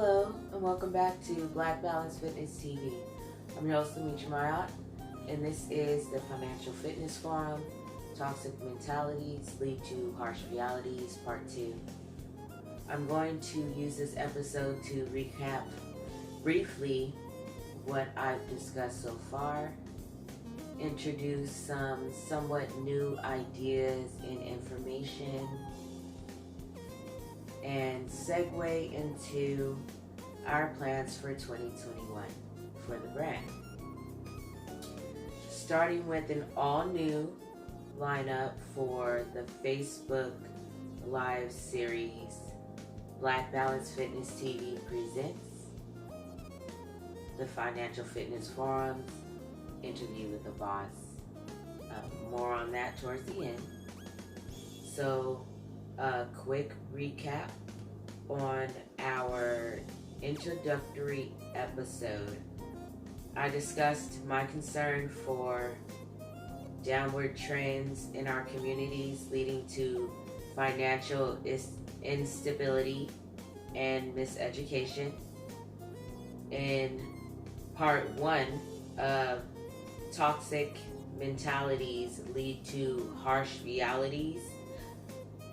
Hello, and welcome back to Black Balance Fitness TV. I'm your host, Demetri Mayat, and this is the Financial Fitness Forum. Toxic Mentalities Lead to Harsh Realities, Part 2. I'm going to use this episode to recap briefly what I've discussed so far, introduce some somewhat new ideas and information, and segue into our plans for 2021 for the brand. Starting with an all-new lineup for the Facebook Live series, Black Balance Fitness TV presents the Financial Fitness Forum, Interview with the Boss. More on that towards the end. So, a quick recap on our introductory episode. I discussed my concern for downward trends in our communities leading to financial instability and miseducation. In part 1 of Toxic Mentalities Lead to Harsh Realities,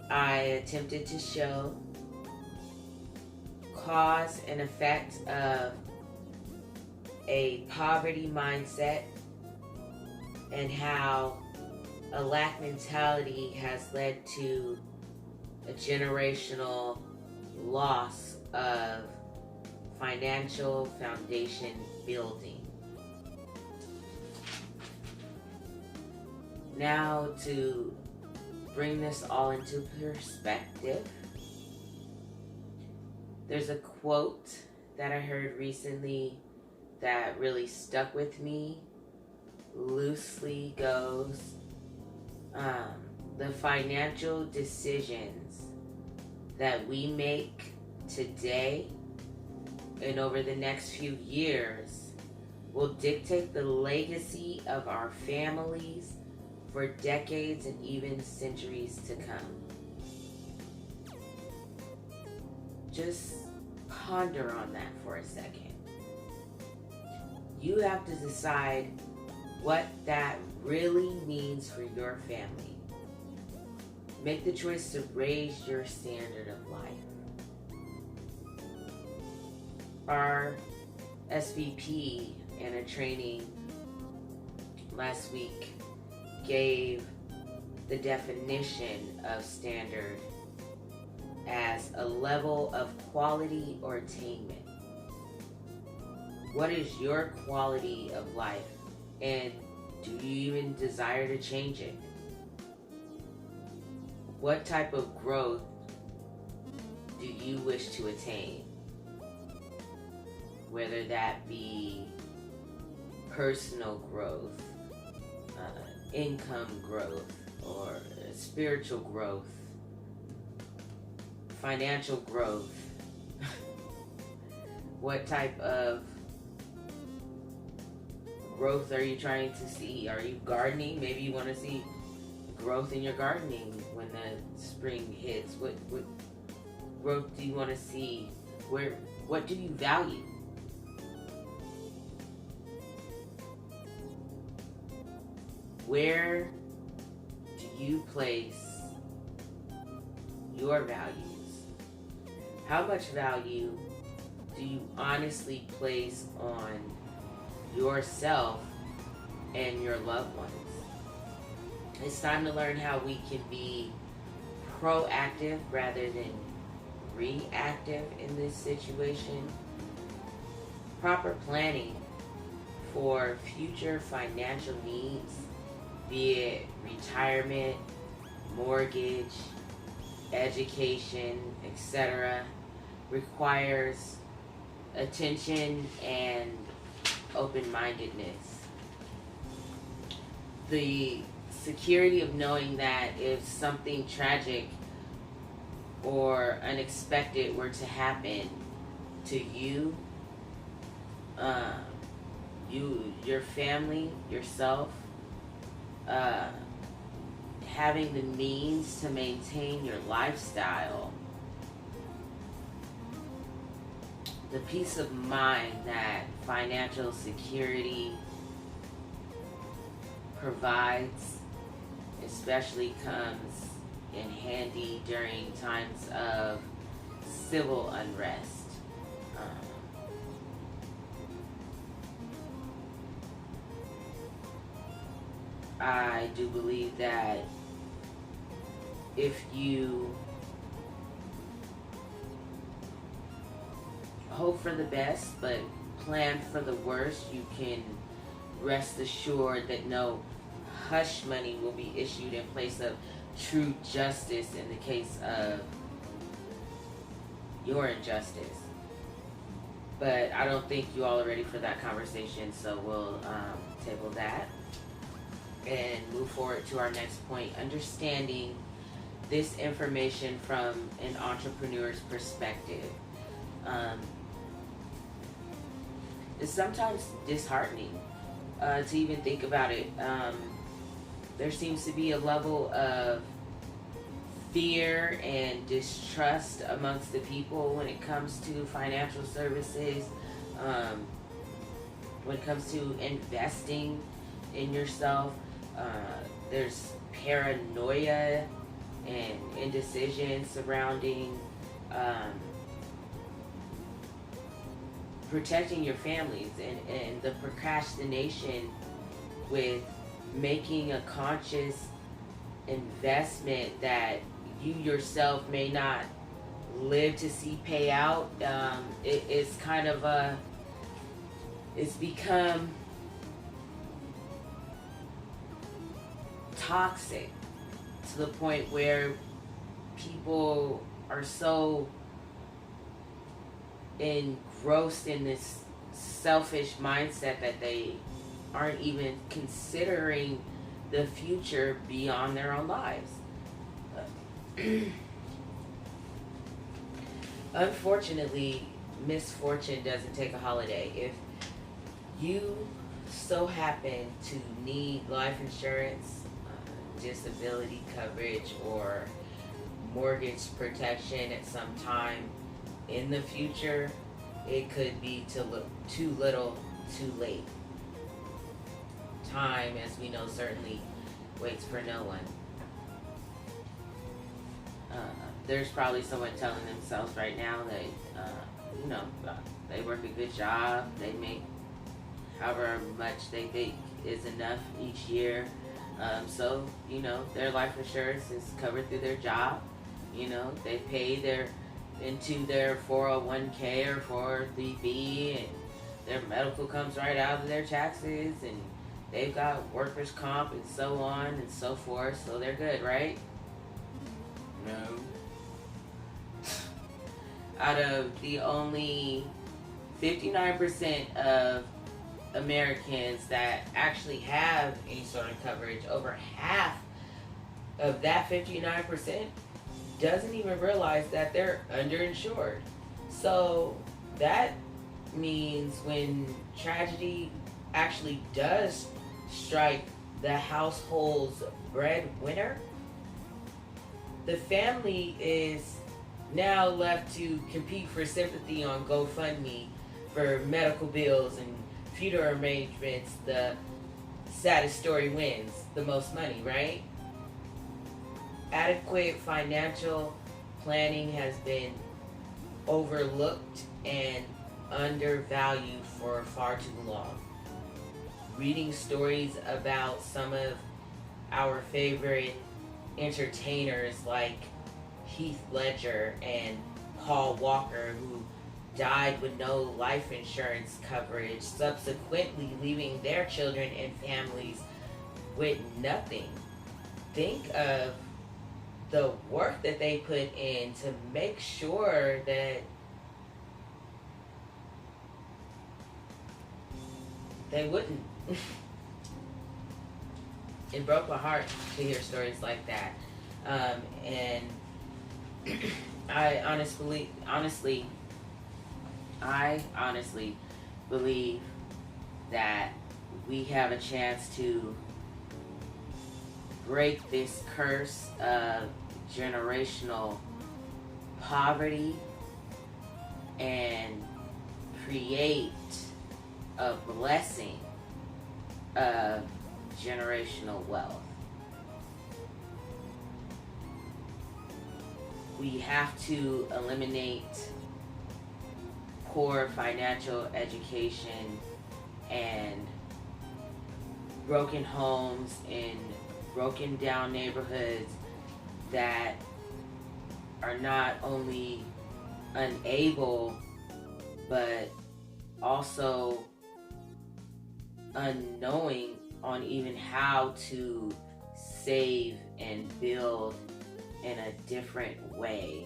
I attempted to show cause and effect of a poverty mindset and how a lack mentality has led to a generational loss of financial foundation building. Now, to bring this all into perspective, there's a quote that I heard recently that really stuck with me. Loosely goes, the financial decisions that we make today and over the next few years will dictate the legacy of our families for decades and even centuries to come. Just ponder on that for a second. You have to decide what that really means for your family. Make the choice to raise your standard of life. Our SVP in a training last week gave the definition of standard as a level of quality or attainment. What is your quality of life, and do you even desire to change it? What type of growth do you wish to attain? Whether that be personal growth, income growth, or spiritual growth, financial growth. What type of growth are you trying to see? Are you gardening? Maybe you want to see growth in your gardening when the spring hits. What growth do you want to see? What do you value? Where do you place your values? How much value do you honestly place on yourself and your loved ones? It's time to learn how we can be proactive rather than reactive in this situation. Proper planning for future financial needs, be it retirement, mortgage, education, etc., requires attention and open-mindedness. The security of knowing that if something tragic or unexpected were to happen to you, your family, yourself, having the means to maintain your lifestyle the peace of mind that financial security provides, especially comes in handy during times of civil unrest. I do believe that if you hope for the best but plan for the worst, you can rest assured that no hush money will be issued in place of true justice in the case of your injustice. But I don't think you all are ready for that conversation, so we'll table that and move forward to our next point: understanding this information from an entrepreneur's perspective. It's sometimes disheartening to even think about it. There seems to be a level of fear and distrust amongst the people when it comes to financial services, when it comes to investing in yourself. There's paranoia and indecision surrounding protecting your families, and the procrastination with making a conscious investment that you yourself may not live to see pay out. It's kind of it's become toxic to the point where people are so engrossed in this selfish mindset that they aren't even considering the future beyond their own lives. Unfortunately, misfortune doesn't take a holiday. If you so happen to need life insurance, disability coverage, or mortgage protection at some time in the future, it could be too little, too late. Time, as we know, certainly waits for no one. There's probably someone telling themselves right now that, they work a good job, they make however much they think is enough each year. So, their life insurance is covered through their job. They pay into their 401k or 403b, and their medical comes right out of their taxes, and they've got workers' comp and so on and so forth, so they're good, right? No. Out of the only 59% of Americans that actually have any sort of coverage, over half of that 59% doesn't even realize that they're underinsured. So that means when tragedy actually does strike the household's breadwinner, the family is now left to compete for sympathy on GoFundMe for medical bills and funeral arrangements. The saddest story wins the most money, right? Adequate financial planning has been overlooked and undervalued for far too long. Reading stories about some of our favorite entertainers like Heath Ledger and Paul Walker, who died with no life insurance coverage, subsequently leaving their children and families with nothing. Think of the work that they put in to make sure that they wouldn't. It broke my heart to hear stories like that. And I honestly believe that we have a chance to break this curse of generational poverty and create a blessing of generational wealth. We have to eliminate poor financial education and broken homes in broken down neighborhoods that are not only unable but also unknowing on even how to save and build in a different way,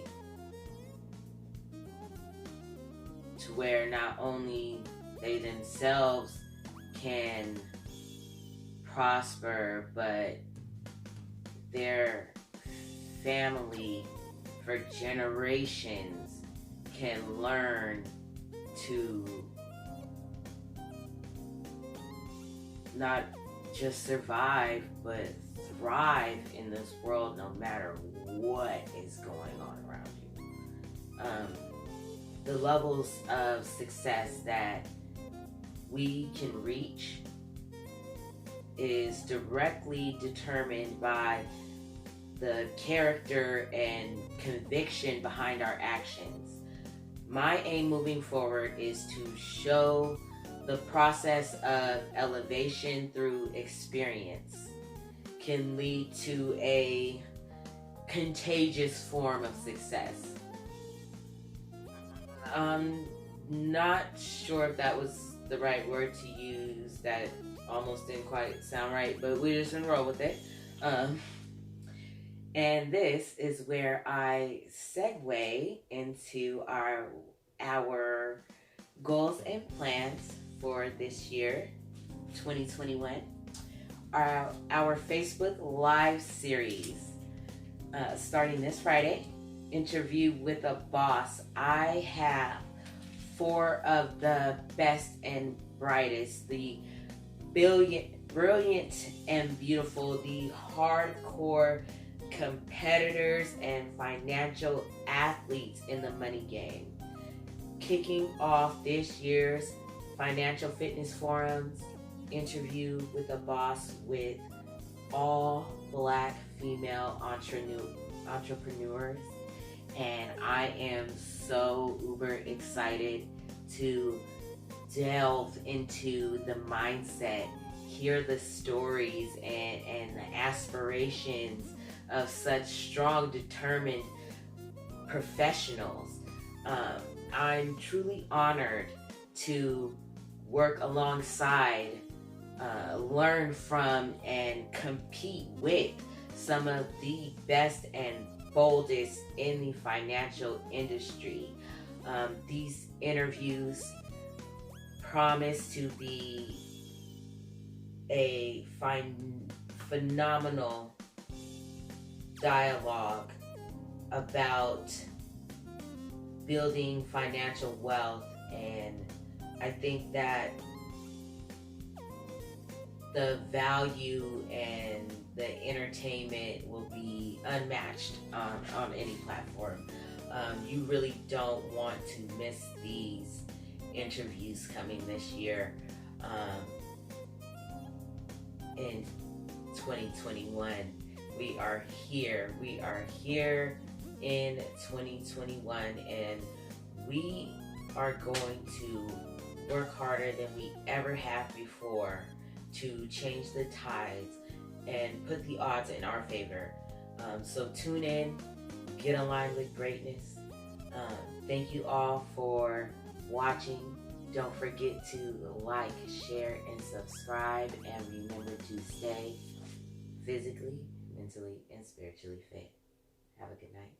to where not only they themselves can prosper, but their family for generations can learn to not just survive but thrive in this world no matter what is going on around you. The levels of success that we can reach is directly determined by the character and conviction behind our actions. My aim moving forward is to show the process of elevation through experience can lead to a contagious form of success. I'm not sure if that was the right word to use. That almost didn't quite sound right, but we just gonna roll with it. And this is where I segue into our goals and plans for this year, 2021. Our Facebook Live series, starting this Friday, Interview with a Boss. I have 4 of the best and brightest, the brilliant and beautiful, the hardcore competitors and financial athletes in the money game. Kicking off this year's Financial Fitness Forum's Interview with a Boss with all Black female entrepreneurs. And I am so uber excited to delve into the mindset, hear the stories and the aspirations of such strong, determined professionals. I'm truly honored to work alongside, learn from, and compete with some of the best and boldest in the financial industry. These interviews promise to be a phenomenal dialogue about building financial wealth, and I think that the value and the entertainment will be unmatched on any platform. You really don't want to miss these interviews coming this year in 2021. We are here in 2021, and we are going to work harder than we ever have before to change the tides and put the odds in our favor. So tune in, get aligned with greatness. Thank you all for watching. Don't forget to like, share, and subscribe, and remember to stay physically, mentally, and spiritually fit. Have a good night.